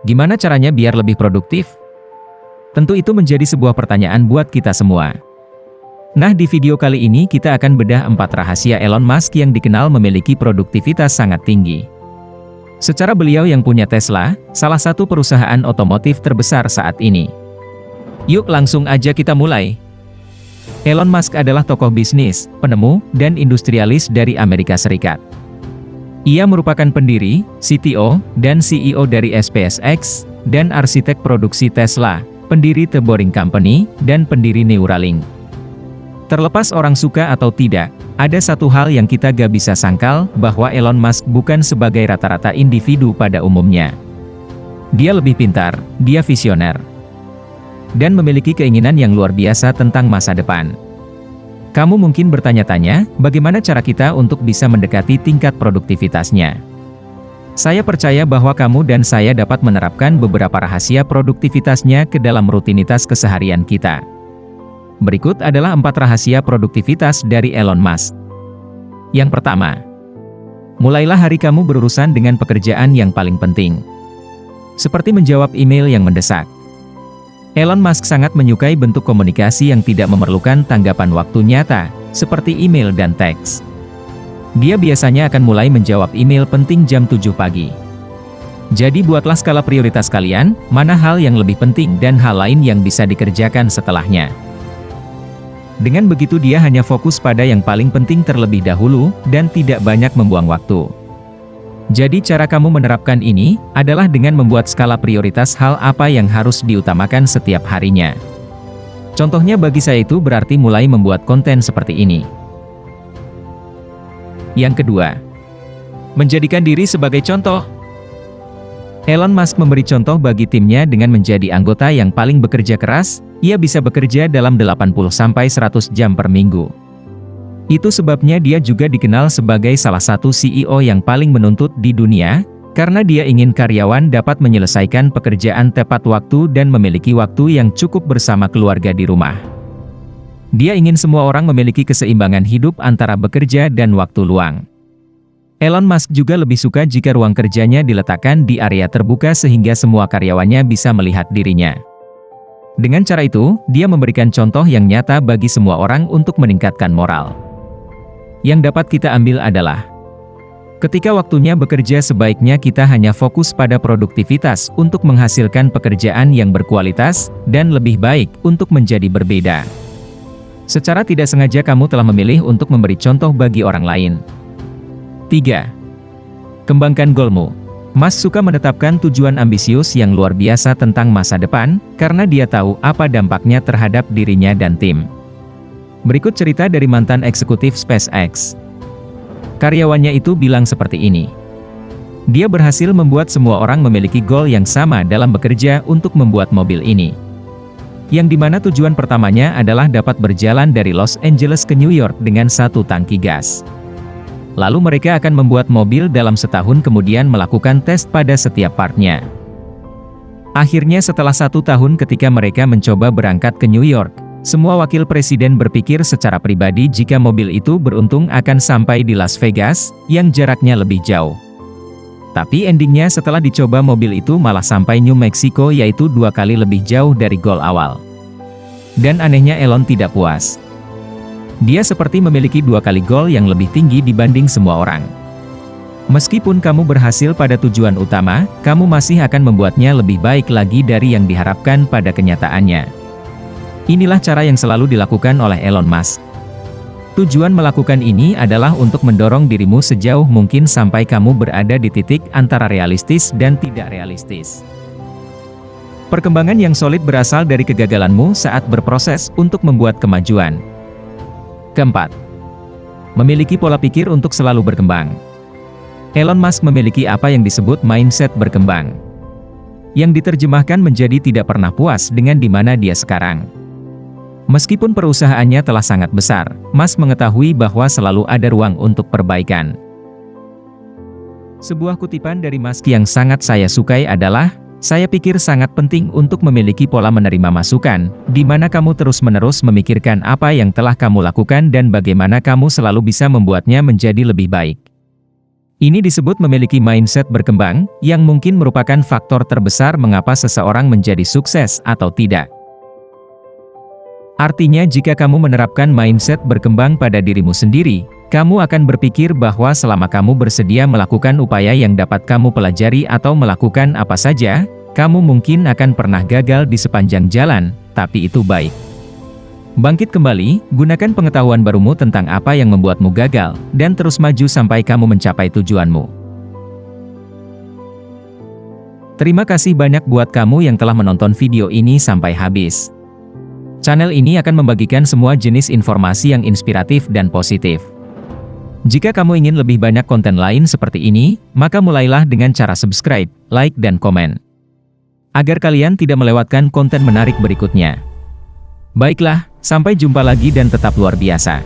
Gimana caranya biar lebih produktif? Tentu itu menjadi sebuah pertanyaan buat kita semua. Nah, di video kali ini kita akan bedah 4 rahasia Elon Musk yang dikenal memiliki produktivitas sangat tinggi. Secara beliau yang punya Tesla, salah satu perusahaan otomotif terbesar saat ini. Yuk langsung aja kita mulai. Elon Musk adalah tokoh bisnis, penemu, dan industrialis dari Amerika Serikat. Ia merupakan pendiri, CTO, dan CEO dari SpaceX, dan arsitek produksi Tesla, pendiri The Boring Company, dan pendiri Neuralink. Terlepas orang suka atau tidak, ada satu hal yang kita gak bisa sangkal, bahwa Elon Musk bukan sebagai rata-rata individu pada umumnya. Dia lebih pintar, dia visioner, dan memiliki keinginan yang luar biasa tentang masa depan. Kamu mungkin bertanya-tanya, bagaimana cara kita untuk bisa mendekati tingkat produktivitasnya? Saya percaya bahwa kamu dan saya dapat menerapkan beberapa rahasia produktivitasnya ke dalam rutinitas keseharian kita. Berikut adalah 4 rahasia produktivitas dari Elon Musk. Yang pertama, mulailah hari kamu berurusan dengan pekerjaan yang paling penting. Seperti menjawab email yang mendesak. Elon Musk sangat menyukai bentuk komunikasi yang tidak memerlukan tanggapan waktu nyata, seperti email dan teks. Dia biasanya akan mulai menjawab email penting jam 7 pagi. Jadi buatlah skala prioritas kalian, mana hal yang lebih penting dan hal lain yang bisa dikerjakan setelahnya. Dengan begitu dia hanya fokus pada yang paling penting terlebih dahulu, dan tidak banyak membuang waktu. Jadi cara kamu menerapkan ini, adalah dengan membuat skala prioritas hal apa yang harus diutamakan setiap harinya. Contohnya bagi saya itu berarti mulai membuat konten seperti ini. Yang kedua, menjadikan diri sebagai contoh. Elon Musk memberi contoh bagi timnya dengan menjadi anggota yang paling bekerja keras. Ia bisa bekerja dalam 80-100 jam per minggu. Itu sebabnya dia juga dikenal sebagai salah satu CEO yang paling menuntut di dunia, karena dia ingin karyawan dapat menyelesaikan pekerjaan tepat waktu dan memiliki waktu yang cukup bersama keluarga di rumah. Dia ingin semua orang memiliki keseimbangan hidup antara bekerja dan waktu luang. Elon Musk juga lebih suka jika ruang kerjanya diletakkan di area terbuka sehingga semua karyawannya bisa melihat dirinya. Dengan cara itu, dia memberikan contoh yang nyata bagi semua orang untuk meningkatkan moral. Yang dapat kita ambil adalah, ketika waktunya bekerja sebaiknya kita hanya fokus pada produktivitas untuk menghasilkan pekerjaan yang berkualitas, dan lebih baik untuk menjadi berbeda. Secara tidak sengaja kamu telah memilih untuk memberi contoh bagi orang lain. 3. Kembangkan goalmu. Musk suka menetapkan tujuan ambisius yang luar biasa tentang masa depan, karena dia tahu apa dampaknya terhadap dirinya dan tim. Berikut cerita dari mantan eksekutif SpaceX. Karyawannya itu bilang seperti ini. Dia berhasil membuat semua orang memiliki goal yang sama dalam bekerja untuk membuat mobil ini. Yang dimana tujuan pertamanya adalah dapat berjalan dari Los Angeles ke New York dengan 1 tangki gas. Lalu mereka akan membuat mobil dalam setahun kemudian melakukan tes pada setiap partnya. Akhirnya setelah 1 tahun ketika mereka mencoba berangkat ke New York, semua wakil presiden berpikir secara pribadi jika mobil itu beruntung akan sampai di Las Vegas, yang jaraknya lebih jauh. Tapi endingnya setelah dicoba mobil itu malah sampai New Mexico, yaitu 2 kali lebih jauh dari goal awal. Dan anehnya Elon tidak puas. Dia seperti memiliki 2 kali goal yang lebih tinggi dibanding semua orang. Meskipun kamu berhasil pada tujuan utama, kamu masih akan membuatnya lebih baik lagi dari yang diharapkan pada kenyataannya. Inilah cara yang selalu dilakukan oleh Elon Musk. Tujuan melakukan ini adalah untuk mendorong dirimu sejauh mungkin sampai kamu berada di titik antara realistis dan tidak realistis. Perkembangan yang solid berasal dari kegagalanmu saat berproses untuk membuat kemajuan. Keempat, memiliki pola pikir untuk selalu berkembang. Elon Musk memiliki apa yang disebut mindset berkembang, yang diterjemahkan menjadi tidak pernah puas dengan di mana dia sekarang. Meskipun perusahaannya telah sangat besar, Musk mengetahui bahwa selalu ada ruang untuk perbaikan. Sebuah kutipan dari Musk yang sangat saya sukai adalah, "Saya pikir sangat penting untuk memiliki pola menerima masukan, di mana kamu terus-menerus memikirkan apa yang telah kamu lakukan dan bagaimana kamu selalu bisa membuatnya menjadi lebih baik." Ini disebut memiliki mindset berkembang, yang mungkin merupakan faktor terbesar mengapa seseorang menjadi sukses atau tidak. Artinya jika kamu menerapkan mindset berkembang pada dirimu sendiri, kamu akan berpikir bahwa selama kamu bersedia melakukan upaya yang dapat kamu pelajari atau melakukan apa saja, kamu mungkin akan pernah gagal di sepanjang jalan, tapi itu baik. Bangkit kembali, gunakan pengetahuan barumu tentang apa yang membuatmu gagal, dan terus maju sampai kamu mencapai tujuanmu. Terima kasih banyak buat kamu yang telah menonton video ini sampai habis. Channel ini akan membagikan semua jenis informasi yang inspiratif dan positif. Jika kamu ingin lebih banyak konten lain seperti ini, maka mulailah dengan cara subscribe, like dan komen, agar kalian tidak melewatkan konten menarik berikutnya. Baiklah, sampai jumpa lagi dan tetap luar biasa.